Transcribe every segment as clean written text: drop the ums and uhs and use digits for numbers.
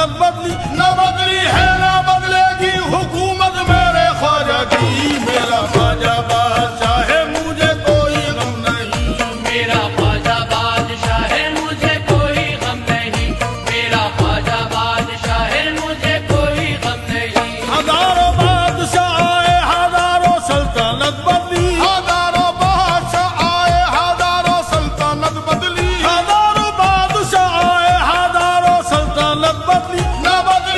सल्तनत बदली न बदली है न बदलेगी हुकूमत मेरे ख्वाजा की। मेरा ख्वाजा बादशाह है मुझे कोई गम नहीं, मेरा ख्वाजा बादशाह है मुझे कोई गम नहीं, मेरा ख्वाजा बादशाह है मुझे कोई गम नहीं। हजारों बादशाह आए हजारों सल्तनत बदली, हजारों बादशाह आए हजारों सल्तनत बदली, हजारों बादशाह आए हजारों सल्तनत बदली न बदली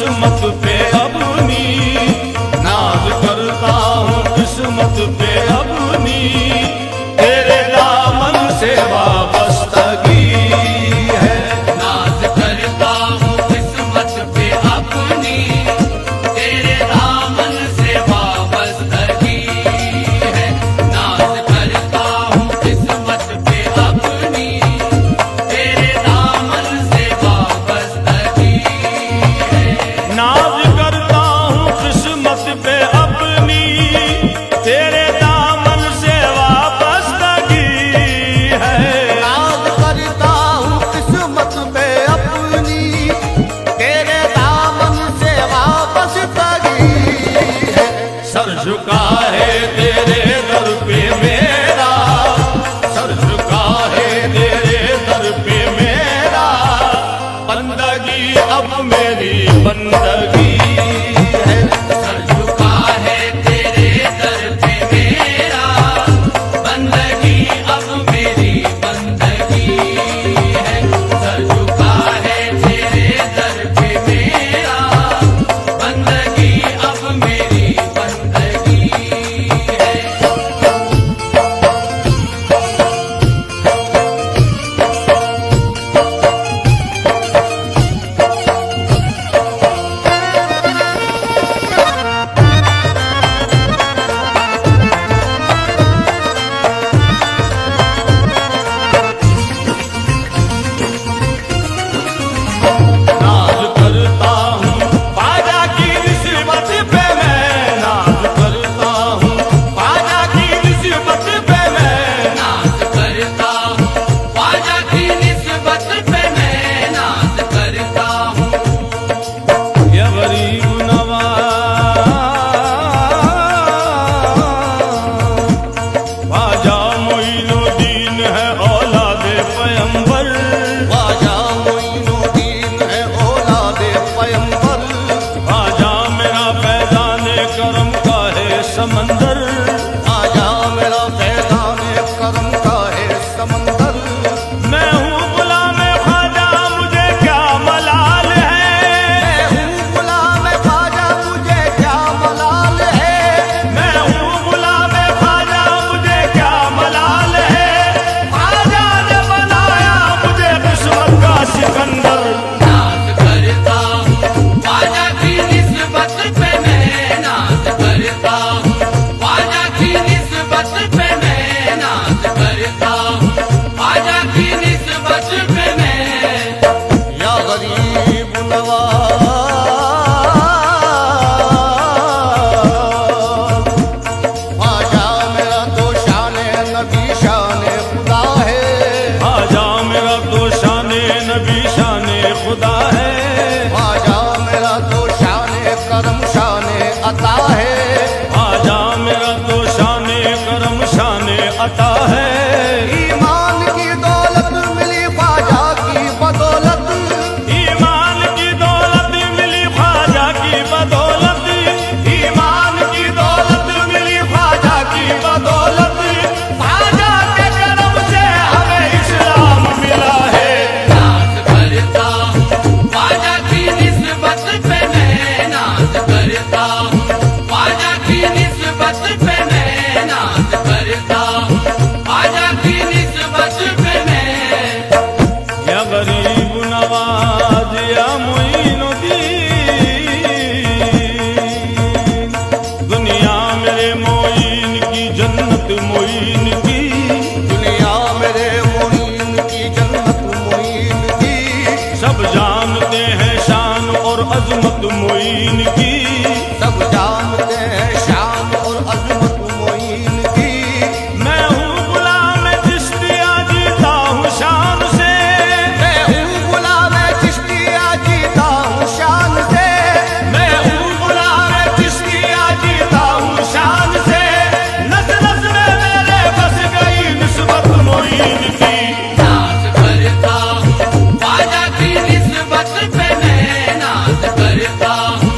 किस्मत पे अपनी, नाज करता हूँ किस्मत पे अपनी, तेरे दामन से वाबस्तगी है। नाज करता हूँ किस्मत पे अपनी, तेरे दामन से वाबस्तगी है। नाज करता हूँ किस्मत पे अपनी, तेरे दामन से वाबस्तगी है। नाज करता हूँ किस्मत पे अपनी, तेरे दामन से वाबस्तगी है। नाज करता हूँ किस्मत पे अपनी, तेरे दामन से वाबस्तगी है। सर झुका है तेरे दर पे मेरा, सर झुका है तेरे दर पे मेरा, बंदगी अब मेरी बंदगी है। सर झुका है तेरे दर पे मेरा, बंदगी अब मेरी बंदगी है। सर झुका है तेरे दर पे मेरा, बंदगी अब मेरी बंदगी है। नाज करता हूँ ख्वाजा की निस्बत पे मैं, नाज करता हूँ ख्वाजा की निस्बत पे मैं, नाज करता हूँ ख्वाजा की निस्बत पे मैं, नाज करता हूँ। ये गरीब नवाज ख्वाजा मोइनुद्दीन है औलादे पैगंबर, ख्वाजा मोइनुद्दीन है औलादे पैगंबर, ख्वाजा मेरा फैजाने करम का है समंदर, ख्वाजा मेरा फैजाने करम का है समंदर। मैं हूँ गुलाम ख्वाजा मुझे क्या मलाल है, मैं हूँ गुलाम ख्वाजा मुझे क्या मलाल है। मैं हूँ गुलाम ख्वाजा मुझे क्या मलाल है, ख्वाजा ने बनाया मुझे किस्मत का सिकंदर। नाज करता हूँ ख्वाजा की निस्बत पे मैं, नाज करता हूँ ख्वाजा की निस्बत पे मैं, नाज करता हूँ ख्वाजा की निस्बत पे मैं। या गरीब नवाज ख्वाजा मेरा तो शाने नबी शाने खुदा है। ख्वाजा मेरा तो शाने नबी शाने खुदा है, ख्वाजा मेरा तो शाने करम शाने अता है। ख्वाजा मेरा तो शाने करम शाने अता है। ईमान की दौलत मिली ख्वाजा की बदौलत, ईमान की दौलत मिली ख्वाजा की बदौलत, ईमान की दौलत मिली ख्वाजा की बदौलत, ख्वाजा के करम से हमें इस्लाम मिला है। नाज करता हूँ ख्वाजा की निस्बत पे मैं, नाज करता हूँ ख्वाजा की निस्बत पे मैं, नाज करता हूँ ख्वाजा की निस्बत पे मैं। या गरीब नवाज या मोइनुद्दीन, दुनिया मेरे मोइन की जन्नत मोइन की, दुनिया मेरे मोइन की जन्नत मोइन की। सब जानते हैं शान और अजमत मोइन की, सब जानते हैं शान और अजमत मोइन की। मैं हूँ गुलाम चिश्तिया जीता हूँ शान से, मैं हूँ गुलाम चिश्तिया जीता हूँ शान से। मैं हूँ गुलाम चिश्तिया जीता हूँ शान से, नस नस में मेरे बस गई निस्बत मोइन की। नाज करता हूँ ख्वाजा की निस्बत पे मैं, नाज करता हूँ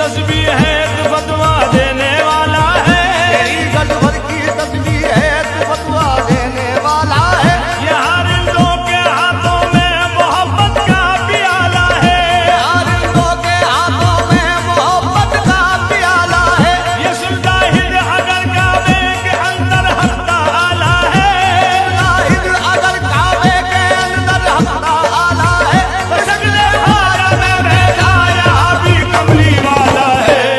तस्वीर है तो फतवा देने वाला है। तेरी गजबर की तस्वीर है तू फतवा देने वाला है। ये हर हिंदू के हाथों में मोहब्बत का प्याला है। हर हिंदू के हाथों में मोहब्बत का प्याला है। ये सुल्तान अगर काबे के अंदर हफ्ता आला है। जाहिद अगर काबे के अंदर हफ्ता आला है। तो शक्ल ख्वाजा में बैठा यहाँ भी कमली वाला है।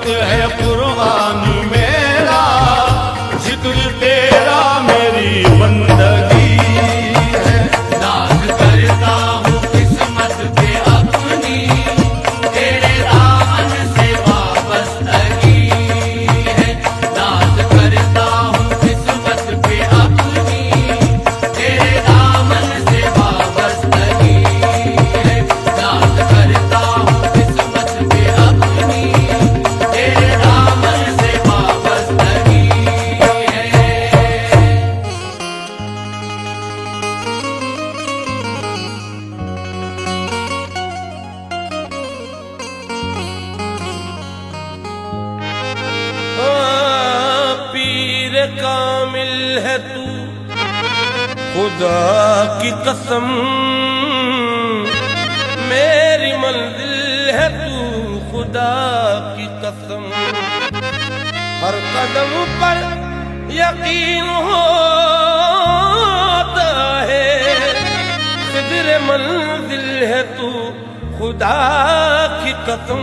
वक्त है कुर्बानी मेरा, जिक्र तेरा मेरी बंदगी है। नाज करता हूँ किस्मत पे अपनी, तेरे दामन से वाबस्तगी है। नाज करता हूँ किस्मत पे अपनी, तेरे दामन से वाबस्तगी है। नाज करता हूँ किस्मत पे अपनी, तेरे दामन से वाबस्तगी है। पीर कामिल है तू खुदा की कसम, मेरी मंजिल है तू खुदा की कसम। हर कदम पर यकीन होता है, फिक्र मंजिल है तू खुदा की कसम।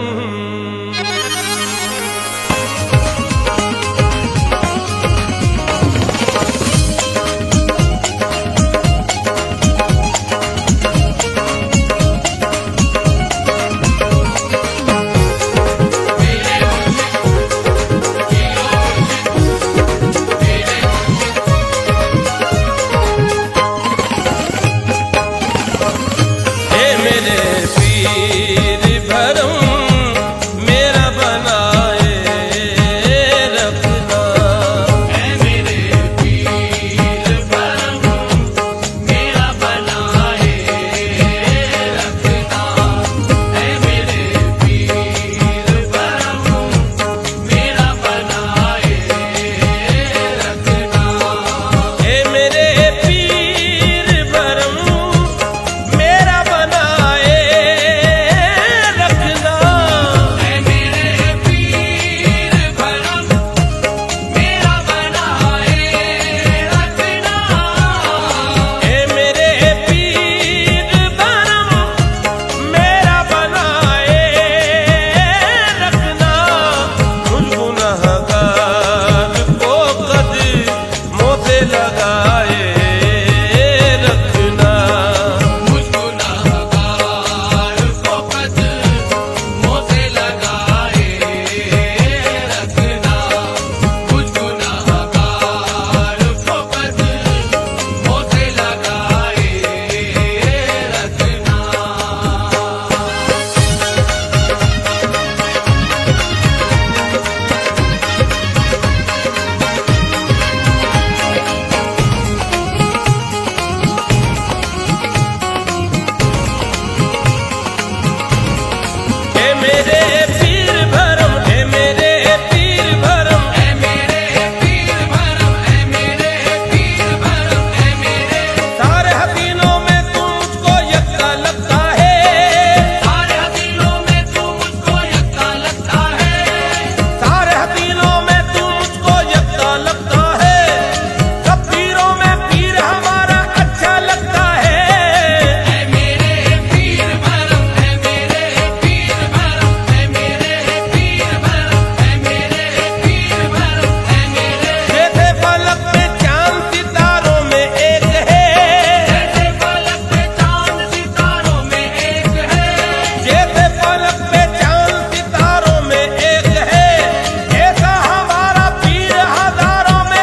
में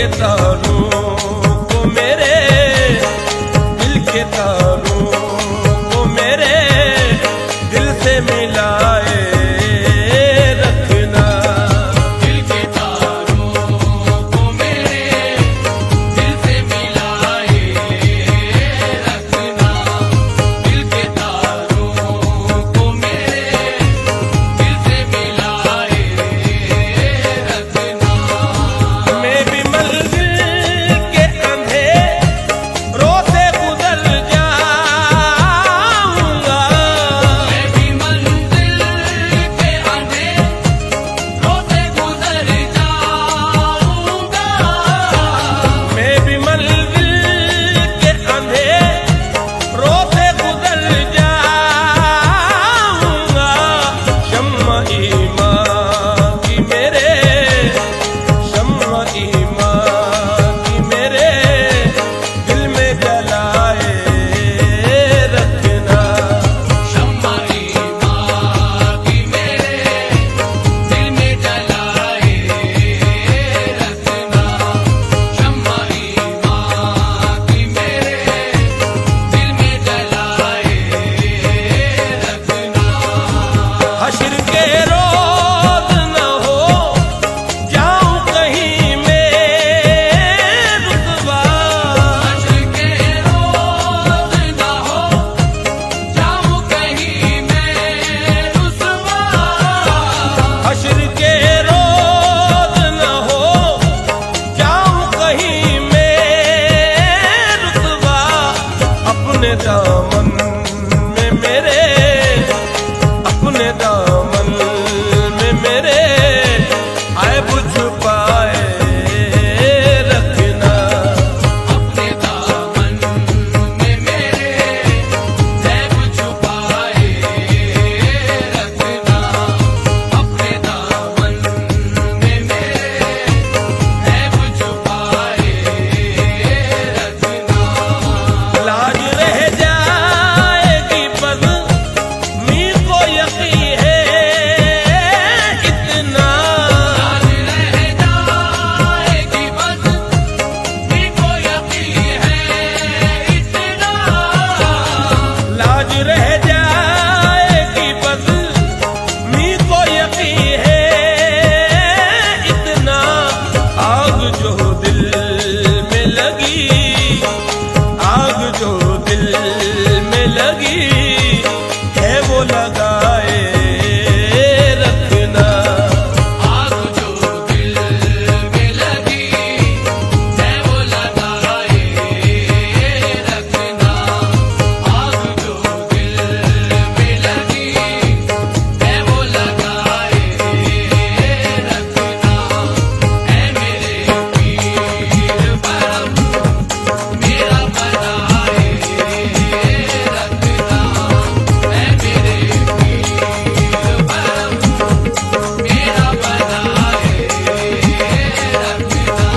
के तारों को मेरे, दिल के तारों को मेरे दिल से मिलाए रखना। दिल के तारों को मेरे दिल से मिलाए रखना। दिल के तारों को मेरे दिल से मिलाए रखना। मैं भी मंजिल के अंधेरों से गुजर जाऊंगा। मैं भी मंजिल के अंधेरों से गुजर जाऊंगा। मैं भी मंजिल के अंधेरों से गुजर जाऊंगा। शम्मा ईमान की मेरे, शम्मा ईमान की मेरे दिल में जलाए रखना। शम्मा ईमान की मेरे दिल में जलाए रखना। शम्मा ईमान की मेरे दिल में जलाए रखना। हश्र के रोज न हो जाऊं कहीं मैं रुतबा। हश्र के रोज न हो जाऊं कहीं मैं रुसवा। हश्र के रोज न हो जाऊं कहीं मैं रुतबा। अपने दामन में मेरे, अपने दामन में मेरे ऐब छुपाए रखना। अपने दामन में मेरे ऐब छुपाए रखना। अपने दामन में मेरे ऐब छुपाए रखना। लाज रह जाएगी बस मी को यकीन है इतना। लाज रह जाएगी बस मी को यकीन है इतना। लाज रह जाएगी बस मी को यकीन है इतना। आग जो दिल में लगी, आग जो दिल में लगी है वो लगाए रखना। आग जो दिल में लगी है वो लगाए रखना। आग जो दिल में लगी है वो लगाए रखना। है मेरे पीर परम मेरा बनाए रखना। है मेरे पीर परम मेरा बनाए रखना।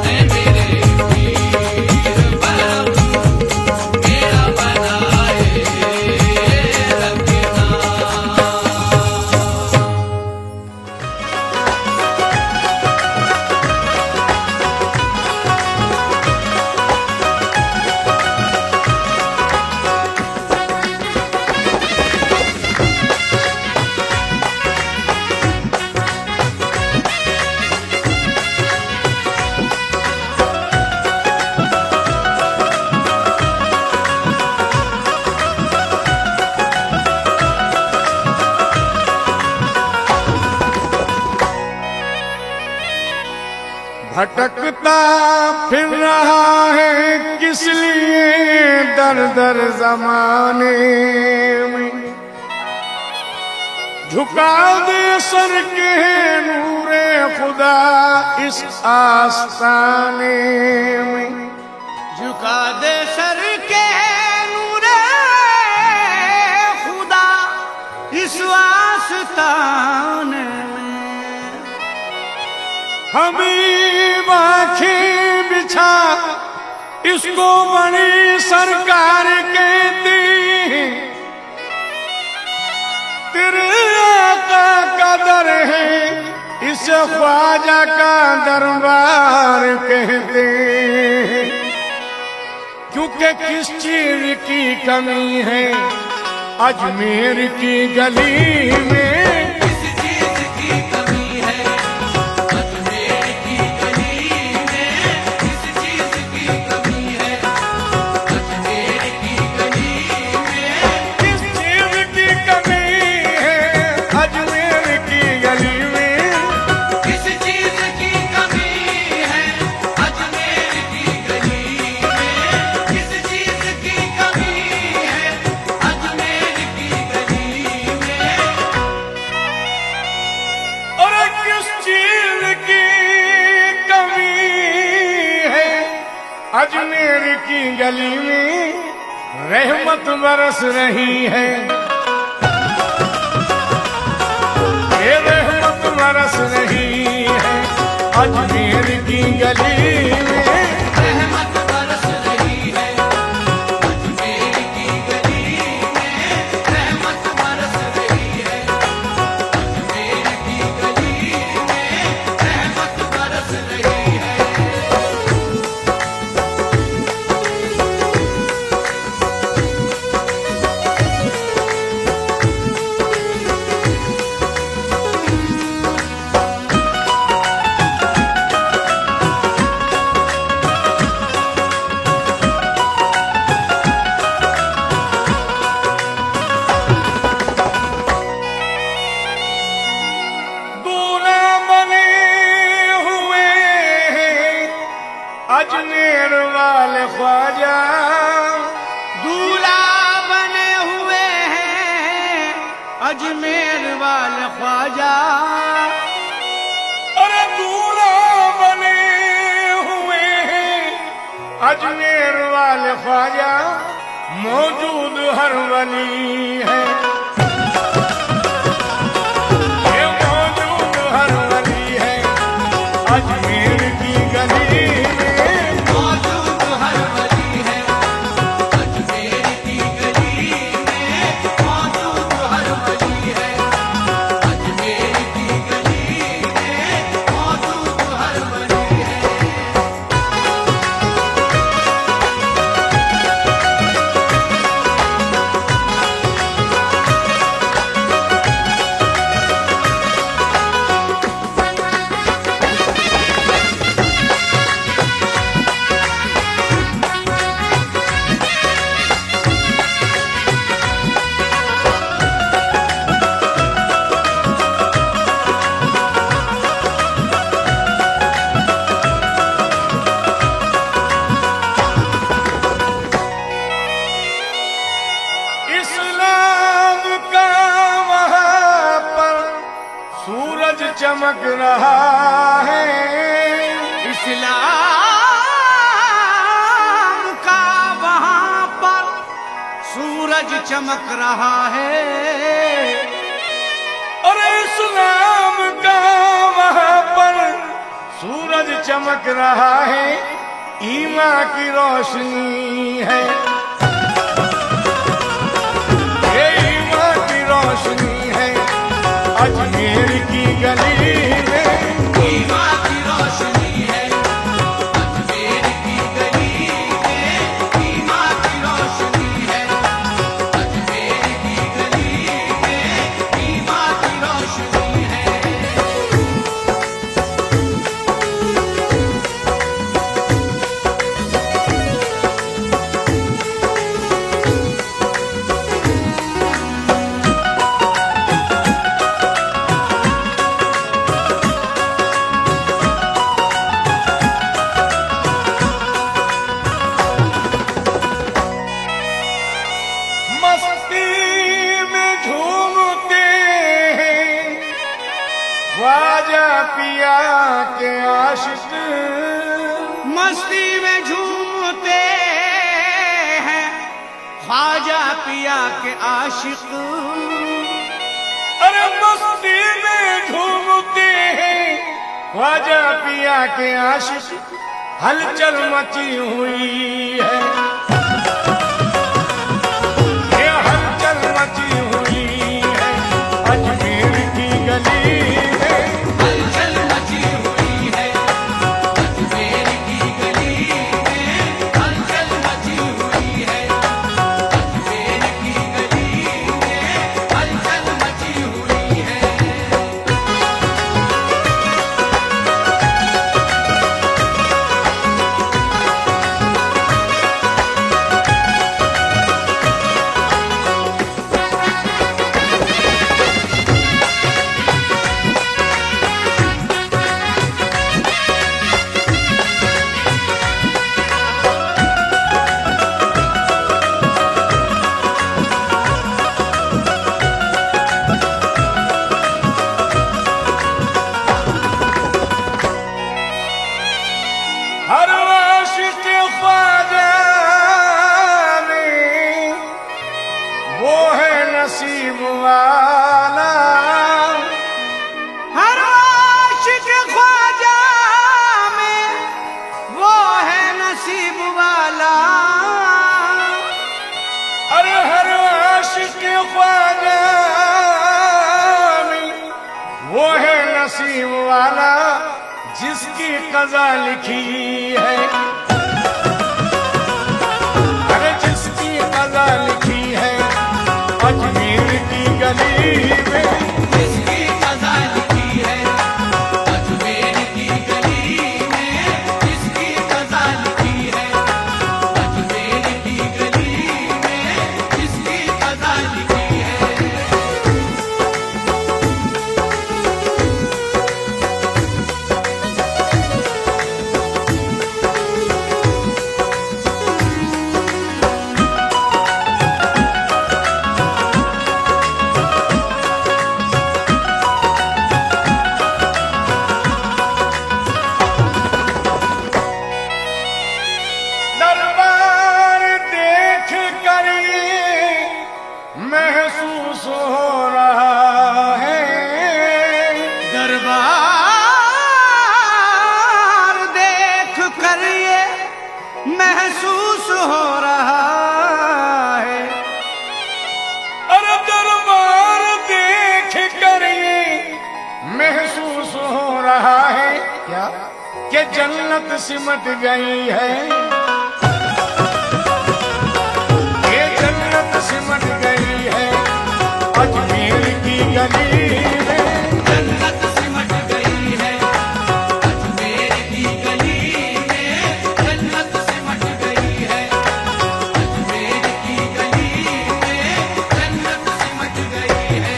है मेरे पीर परम मेरा बनाए भटकता फिर रहा है किस लिए दर दर जमाने में। झुका दे सर के नूरे खुदा इस आस्ताने में। झुका दे सर के नूरे खुदा इस आस्ताने में। हबीब आँखें बिछा इसको बड़ी सरकार कहती है। तेरे आका का दर है इस ख्वाजा का दरबार कहते हैं, क्योंकि किस चीज की कमी है अजमेर की गली में। किस चीज की कमी है अजमेर की गली में, किस चीज की कमी है अजमेर की गली में, किस चीज की कमी है अजमेर की गली में, किस चीज की कमी है अजमेर की गली में, किस चीज की कमी है अजमेर की गली में, और किस चीज की कमी है अजमेर की गली में, रहमत बरस रही है, ये रहमत बरस रही है अजमेर की गली में। रहमत बरस रही है अजमेर की गली में, रहमत बरस रही है अजमेर की गली में, रहमत बरस रही है। दूल्हा बने हुए हैं अजमेर वाले ख्वाजा, दूल्हा बने हुए हैं अजमेर वाले ख्वाजा, अरे दूल्हा बने हुए हैं अजमेर वाले ख्वाजा, मौजूद हर वली है, ये मौजूद हर वली है अजमेर की गली में। मौजूद हर वली है अजमेर की गली में, मौजूद हर वली है अजमेर की गली में, मौजूद हर वली है। इस्लाम का वहाँ पर सूरज चमक रहा है, इस्लाम का वहाँ पर सूरज चमक रहा है, और इस्लाम का वहाँ पर सूरज चमक रहा है, ईमान की रोशनी है, ये ईमान की रोशनी है अजमेर की गली में। ईमान की रोशनी है अजमेर की गली में, ईमान की रोशनी है अजमेर की गली में, ईमान की रोशनी है। मस्ती में झूमते हैं ख्वाजा पिया के आशिक, मस्ती में झूमते हैं ख्वाजा पिया के आशिक, अरे मस्ती में झूमते हैं ख्वाजा पिया के आशिक, हलचल मची हुई है, ये हलचल मची हुई है अजमेर की गली में। वाला जिसकी कज़ा लिखी है, अरे जिसकी कज़ा लिखी है अजमेर की गली में, जिसकी कज़ा लिखी है अजमेर की गली में, जिसकी कज़ा लिखी है अजमेर की गली में, जिसकी कज़ा लिखी है। दरबार देख कर ये महसूस हो रहा है, दरबार देख कर ये महसूस हो रहा है, अरे दरबार देख कर ये महसूस हो रहा है क्या कि जन्नत सिमट गई है, ये जन्नत सिमट गई है अजमेर की गली में, जन्नत सिमट गई है अजमेर की गली में, जन्नत सिमट गई है अजमेर की गली में, जन्नत सिमट गई है।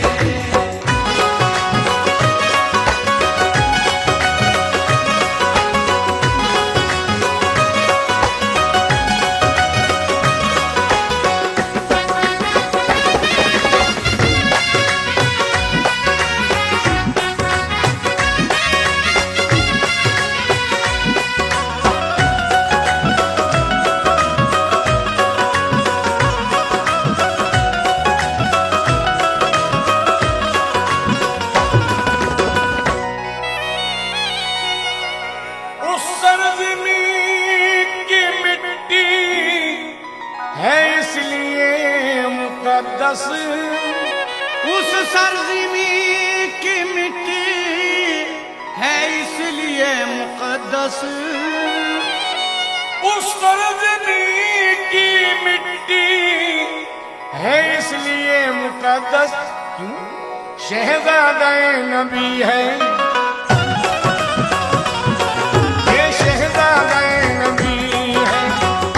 उस सरज़मीन की मिट्टी है इसलिए मुकद्दस, उस सरज़मीन की मिट्टी है इसलिए मुकद्दस, उस सरज़मीन की मिट्टी है इसलिए मुकद्दस, क्यों? शहज़ादा नबी है,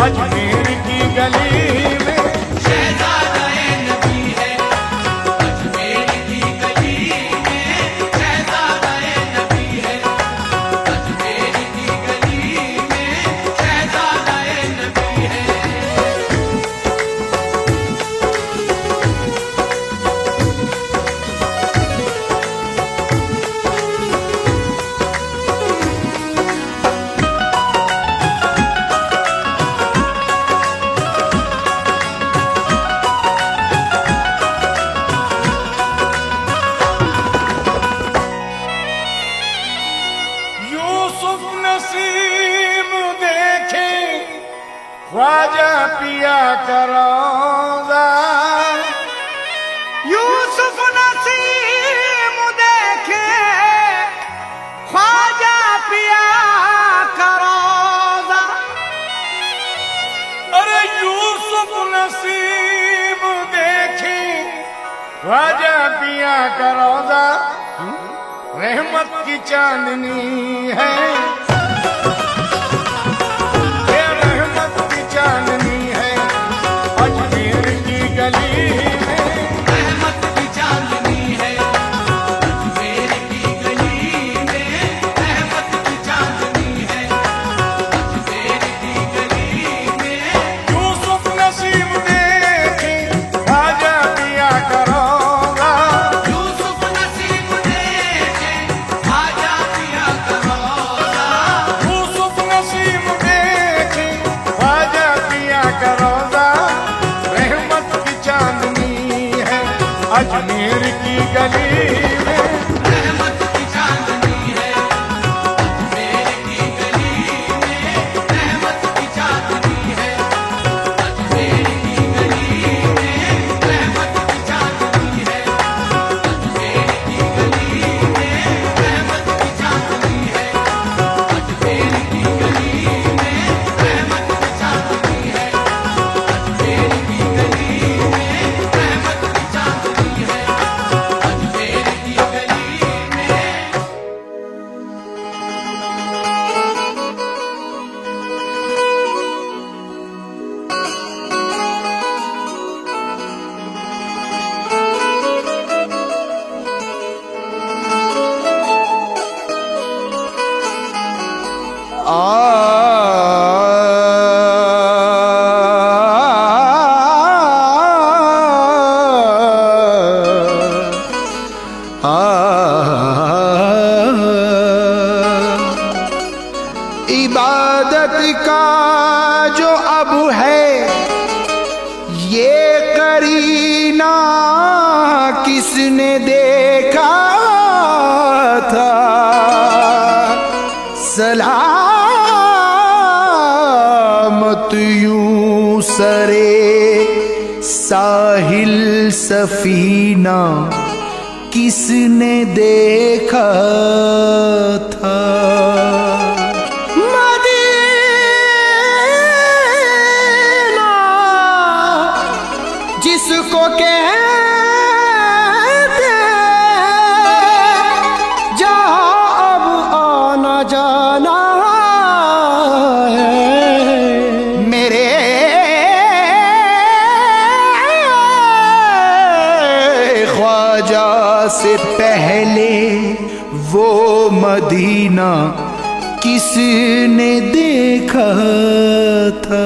अजमेर की गली में, शहज़ादा-ए नबी है अजमेर की गली में, शहज़ादा-ए नबी है अजमेर की गली में, शहज़ादा-ए नबी है। यूसुफ नसीब देखे ख्वाजा पिया का रोज़ा, यूसुफ नसीब देखे ख्वाजा पिया का रोज़ा, अरे यूसुफ नसीब देखे ख्वाजा पिया का रोज़ा, रहमत की चांदनी है, ये रहमत की चांदनी है अजमेर की गली में, रहमत की चांदनी है अजमेर की गली में, रहमत की चांदनी है अजमेर की गली में। यूसुफ नसीब देखे ख्वाजा पिया का रोज़ा, यूसुफ नसीब देखे ख्वाजा पिया का रोज़ा, यूसुफ नसीब देखे ख्वाजा पिया का रोज़ा, रहमत की चांदनी है अजमेर की गली में, रहमत की चांदनी है अजमेर की गली में, रहमत की चांदनी है अजमेर की गली में, रहमत की चांदनी है अजमेर की गली में, रहमत की चांदनी इबादत का जो अब है ये करीना किसने देखा था। सलामत यूं सरे साहिल सफीना किसने देखा था। मदीना जिसको कहते जहाँ अब आना जाना है। मेरे ख्वाजा से पहले वो मदीना किसने देखा था।